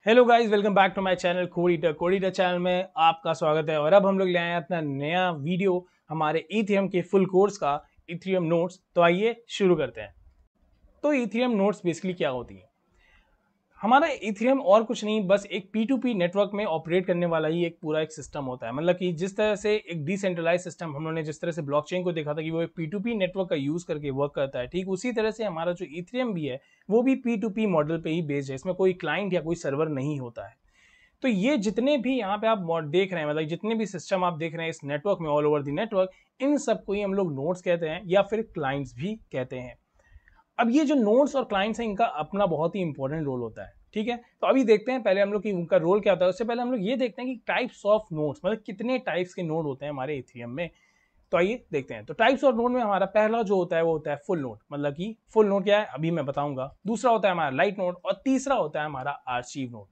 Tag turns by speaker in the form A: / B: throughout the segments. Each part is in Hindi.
A: Hello guys, welcome back to my channel Coditor channel में आपका स्वागत है। और अब हम लोग ले आए हैं अपना नया वीडियो हमारे इथेरियम के फुल कोर्स का, इथेरियम नोट्स। तो आइए शुरू करते हैं। तो इथेरियम नोट्स बेसिकली क्या होती है? हमारा इथेरियम और कुछ नहीं, बस एक P2P नेटवर्क में ऑपरेट करने वाला ही एक पूरा एक सिस्टम होता है। मतलब कि जिस तरह से एक डिसेंट्रलाइज सिस्टम हम लोगों ने जिस तरह से ब्लॉकचेन को देखा था कि वो एक P2P नेटवर्क का यूज करके वर्क करता है, ठीक उसी तरह से हमारा जो इथेरियम भी है वो भी P2P मॉडल पे ही बेस्ड है। इसमें कोई क्लाइंट या कोई सर्वर नहीं होता है। तो ये जितने भी यहाँ पे आप देख रहे हैं, मतलब जितने भी सिस्टम आप देख रहे हैं इस नेटवर्क में, ऑल ओवर द नेटवर्क, इन सबको ही हम लोग नोड्स कहते हैं या फिर क्लाइंट्स भी कहते हैं। अब ये जो नोड्स और क्लाइंट्स हैं, इनका अपना बहुत ही इंपॉर्टेंट रोल होता है। ठीक है, तो अभी देखते हैं पहले हम लोग की उनका रोल क्या होता है। उससे पहले हम लोग ये देखते हैं कि टाइप्स ऑफ नोड्स, मतलब कितने टाइप्स के नोड होते हैं हमारे इथेरियम में। तो आइए देखते हैं। तो टाइप्स ऑफ नोड में हमारा पहला जो होता है वो होता है फुल नोड। मतलब कि फुल नोड क्या है अभी मैं बताऊंगा। दूसरा होता है हमारा लाइट नोड और तीसरा होता है हमारा आर्चीव नोड।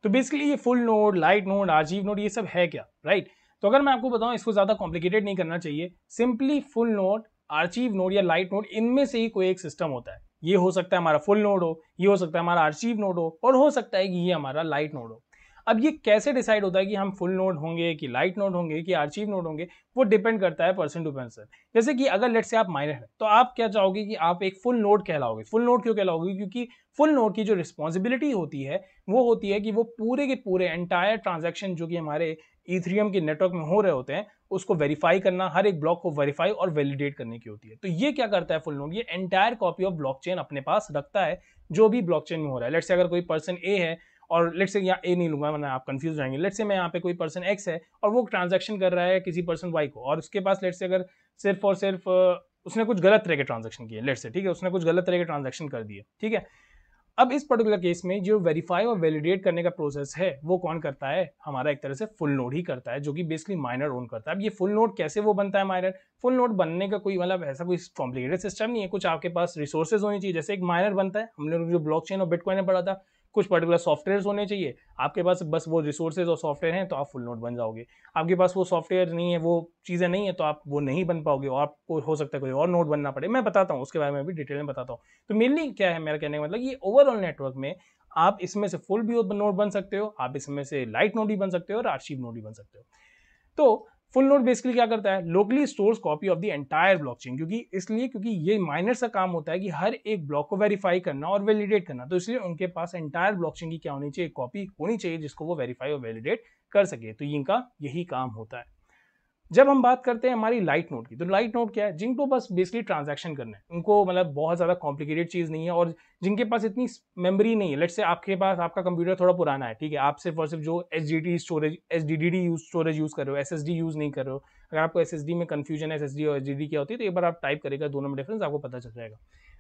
A: तो बेसिकली ये full node, light node, archive node, ये सब है क्या, राइट? तो अगर मैं आपको बताऊं, इसको ज्यादा कॉम्प्लिकेटेड नहीं करना चाहिए। Simply full node, archive node या लाइट नोड, इनमें से ही कोई एक सिस्टम होता है। ये हो सकता है हमारा फुल नोड हो, ये हो सकता है हमारा आर्चीव नोड हो, और हो सकता है कि ये हमारा लाइट नोड हो। अब ये कैसे डिसाइड होता है कि हम फुल नोड होंगे कि लाइट नोड होंगे कि आर्चीव नोड होंगे? वो डिपेंड करता है पर्सन टू पर्सन। जैसे कि अगर लेट से आप माइनर है तो आप क्या चाहोगे कि आप एक फुल नोड कहलाओगे। फुल नोड क्यों कहलाओगे? क्योंकि फुल नोड की जो रिस्पॉन्सिबिलिटी होती है वो होती है कि वो पूरे के पूरे एंटायर ट्रांजैक्शन जो कि हमारे इथेरियम के नेटवर्क में हो रहे होते हैं उसको वेरीफाई करना, हर एक ब्लॉक को वेरीफाई और वैलिडेट करने की होती है। तो ये क्या करता है फुल नोड? ये एंटायर कॉपी ऑफ ब्लॉकचेन अपने पास रखता है जो भी ब्लॉकचेन में हो रहा है। लेट्स से अगर कोई पर्सन ए है, और लेट्स से यहाँ ए नहीं लूंगा वरना आप कंफ्यूज हो जाएंगे। लेट्स से मैं यहाँ पे कोई पर्सन एक्स है और वो ट्रांजैक्शन कर रहा है किसी पर्सन वाई को, और उसके पास लेट्स से अगर सिर्फ और सिर्फ उसने कुछ गलत तरह के ट्रांजैक्शन किए, लेट्स से, ठीक है, उसने कुछ गलत तरह के ट्रांजैक्शन कर दिए, ठीक है। अब इस पर्टिकुलर केस में जो वेरीफाई और वैलिडेट करने का प्रोसेस है वो कौन करता है? हमारा एक तरह से फुल नोड ही करता है, जो कि बेसिकली माइनर ओन करता है। अब ये फुल नोड कैसे वो बनता है माइनर? फुल नोड बनने का कोई मतलब ऐसा कोई कॉम्प्लिकेटेड सिस्टम नहीं है। कुछ आपके पास रिसोर्सेज होनी चाहिए। जैसे एक माइनर बनता है, हमने जो ब्लॉकचेन और बिटकॉइन में पढ़ा था, कुछ पर्टिकुलर सॉफ्टवेयर होने चाहिए आपके पास, बस वो रिसोर्सेज और सॉफ्टवेयर हैं तो आप फुल नोड बन जाओगे। आपके पास वो सॉफ्टवेयर नहीं है, वो चीज़ें नहीं है, तो आप वो नहीं बन पाओगे और आपको हो सकता है कोई और नोड बनना पड़े। मैं बताता हूँ उसके बारे में भी डिटेल में बताता हूँ। तो मेनली क्या है मेरा कहने का मतलब, ये ओवरऑल नेटवर्क में आप इसमें से फुल भी नोड बन सकते हो, आप इसमें से लाइट नोड भी बन सकते हो और आर्चीव नोड भी बन सकते हो। तो फुल नोड बेसिकली क्या करता है? Locally stores copy of the entire blockchain. क्योंकि ये माइनर्स का काम होता है कि हर एक ब्लॉक को वेरीफाई करना और वैलिडेट करना। तो इसलिए उनके पास एंटायर ब्लॉकचेन की क्या होनी चाहिए? कॉपी होनी चाहिए जिसको वो वेरीफाई और वैलिडेट कर सके। तो इनका यही काम होता है। जब हम बात करते हैं हमारी लाइट नोड की, तो लाइट नोड क्या है? जिनको बस बेसिकली ट्रांजैक्शन करना है, उनको मतलब बहुत ज्यादा कॉम्प्लिकेटेड चीज नहीं है, और जिनके पास इतनी मेमोरी नहीं है। लेट्स से आपके पास आपका कंप्यूटर थोड़ा पुराना है, ठीक है, आप सिर्फ और सिर्फ जो HDD storage, HDD storage use कर रहे हो, एसएसडी यूज नहीं कर रहे हो। अगर आपको एसएसडी में कंफ्यूजन है एसएसडी और एचडीडी क्या होती है, तो एक बार आप टाइप करेगा, दोनों में डिफरेंस आपको पता चल जाएगा।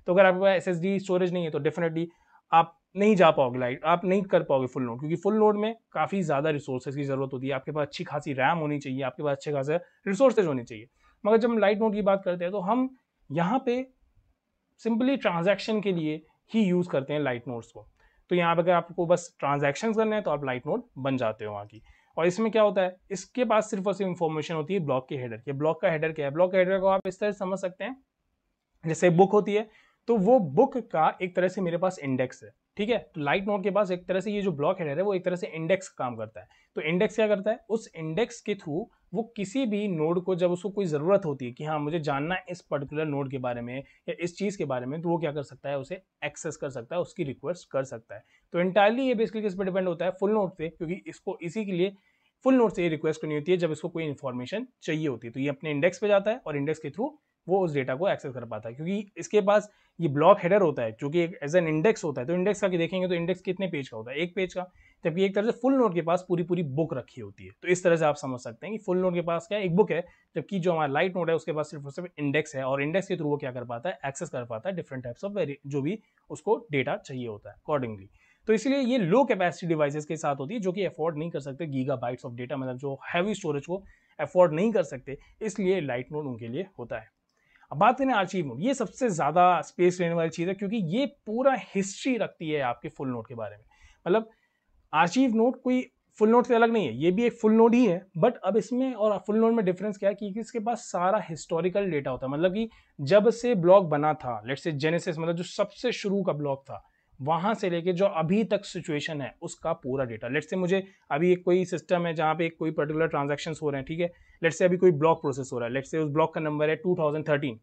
A: तो अगर आपके पास एसएसडी स्टोरेज नहीं है तो डेफिनेटली आप नहीं जा पाओगे, लाइट आप नहीं कर पाओगे फुल नोड, क्योंकि फुल नोड में काफी ज्यादा रिसोर्सेज की जरूरत होती है। आपके पास अच्छी खासी रैम होनी चाहिए, आपके पास अच्छे खासे रिसोर्सेज होने चाहिए। मगर जब हम लाइट नोड की बात करते हैं तो हम यहाँ पे सिंपली ट्रांजैक्शन के लिए ही यूज करते हैं लाइट नोड्स को। तो यहाँ पे अगर आपको बस ट्रांजैक्शन करना है तो आप लाइट नोड बन जाते हो वहाँ की। और इसमें क्या होता है, इसके पास सिर्फ और सिर्फ इंफॉर्मेशन होती है ब्लॉक के हेडर के। ब्लॉक का हेडर क्या है? ब्लॉक का हेडर को आप इस तरह समझ सकते हैं, जैसे बुक होती है, तो वो बुक का एक तरह से मेरे पास इंडेक्स है, ठीक है। तो लाइट नोड के पास एक तरह से ये जो ब्लॉक हेडर है वो एक तरह से इंडेक्स का काम करता है। तो इंडेक्स क्या करता है? उस इंडेक्स के थ्रू वो किसी भी नोड को, जब उसको कोई जरूरत होती है कि हाँ मुझे जानना है इस पर्टिकुलर नोड के बारे में या इस चीज के बारे में, तो वो क्या कर सकता है? उसे एक्सेस कर सकता है, उसकी रिक्वेस्ट कर सकता है। तो इंटायरली ये बेसिकली किस पर डिपेंड होता है? फुल नोड पे, क्योंकि इसको इसी के लिए फुल नोड से ये रिक्वेस्ट करनी होती है जब इसको कोई इन्फॉर्मेशन चाहिए होती है। तो ये अपने इंडेक्स पे जाता है और इंडेक्स के थ्रू वो उस डेटा को एक्सेस कर पाता है, क्योंकि इसके पास ये ब्लॉक हेडर होता है जो कि एक एज एन इंडेक्स होता है। तो इंडेक्स का देखेंगे तो इंडेक्स कितने पेज का होता है? एक पेज का। जबकि एक तरह से फुल नोड के पास पूरी पूरी बुक रखी होती है। तो इस तरह से आप समझ सकते हैं कि फुल नोड के पास क्या है? एक बुक है। जबकि जो हमारा लाइट नोड है उसके पास सिर्फ और सिर्फ इंडेक्स है, और इंडेक्स के थ्रू वो क्या कर पाता है? एक्सेस कर पाता है डिफरेंट टाइप्स ऑफ जो भी उसको डेटा चाहिए होता है अकॉर्डिंगली। तो इसलिए ये लो कैपेसिटी डिवाइसेस के साथ होती है जो कि अफोर्ड नहीं कर सकते गीगाबाइट्स ऑफ डेटा, मतलब जो हैवी स्टोरेज को अफोर्ड नहीं कर सकते, इसलिए लाइट नोड उनके लिए होता है। अब बात करें आर्चीव नोड, ये सबसे ज्यादा स्पेस लेने वाली चीज है, क्योंकि ये पूरा हिस्ट्री रखती है आपके फुल नोड के बारे में। मतलब आर्चीव नोड कोई फुल नोड से अलग नहीं है, ये भी एक फुल नोड ही है, बट अब इसमें और फुल नोड में डिफरेंस क्या है कि इसके पास सारा हिस्टोरिकल डेटा होता है। मतलब कि जब से ब्लॉक बना था, लेट्स से जेनेसिस, मतलब जो सबसे शुरू का ब्लॉक था, वहां से लेके जो अभी तक सिचुएशन है उसका पूरा डेटा। लेट्स से मुझे अभी एक कोई सिस्टम है जहाँ पे कोई पर्टिकुलर ट्रांजैक्शंस हो रहे हैं, ठीक है, लेट्स से अभी कोई ब्लॉक प्रोसेस हो रहा है, लेट्स से उस ब्लॉक का नंबर है 2013।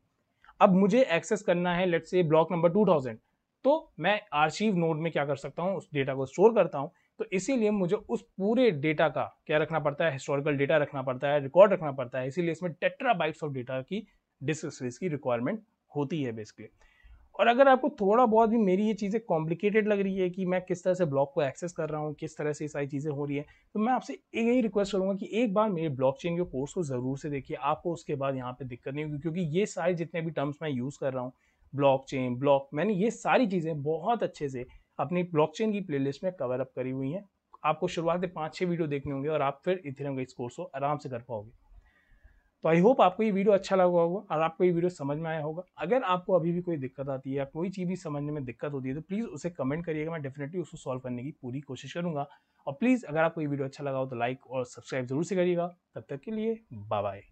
A: अब मुझे एक्सेस करना है लेट्स से ब्लॉक नंबर 2000, तो मैं आर्शीव नोड में क्या कर सकता हूँ, उस डेटा को स्टोर करता हूँ। तो इसीलिए मुझे उस पूरे डेटा का क्या रखना पड़ता है, हिस्टोरिकल डेटा रखना पड़ता है, रिकॉर्ड रखना पड़ता है। इसीलिए इसमें टेट्राबाइट्स ऑफ डेटा की डिस्क स्पेस की रिक्वायरमेंट होती है बेसिकली। और अगर आपको थोड़ा बहुत भी मेरी ये चीज़ें कॉम्प्लिकेटेड लग रही है कि मैं किस तरह से ब्लॉक को एक्सेस कर रहा हूँ, किस तरह से ये सारी चीज़ें हो रही है, तो मैं आपसे एक ही रिक्वेस्ट करूंगा कि एक बार मेरे ब्लॉकचेन के कोर्स को ज़रूर से देखिए। आपको उसके बाद यहाँ पे दिक्कत नहीं होगी, क्योंकि ये सारे जितने भी टर्म्स मैं यूज़ कर रहा हूँ, ब्लॉकचेन, ब्लॉक, मैंने ये सारी चीज़ें बहुत अच्छे से अपनी ब्लॉकचेन की प्लेलिस्ट में कवर अप करी हुई हैं। आपको शुरुआत में 5-6 वीडियो देखने होंगे और आप फिर इथेरियम के इस कोर्स को आराम से कर पाओगे। तो आई होप आपको ये वीडियो अच्छा लगा होगा और आपको ये वीडियो समझ में आया होगा। अगर आपको अभी भी कोई दिक्कत आती है या कोई चीज़ भी समझने में दिक्कत होती है तो प्लीज़ उसे कमेंट करिएगा, मैं डेफिनेटली उसको सॉल्व करने की पूरी कोशिश करूंगा। और प्लीज़ अगर आपको ये वीडियो अच्छा लगा हो तो लाइक और सब्सक्राइब जरूर से करिएगा। तब तक के लिए बाय बाय।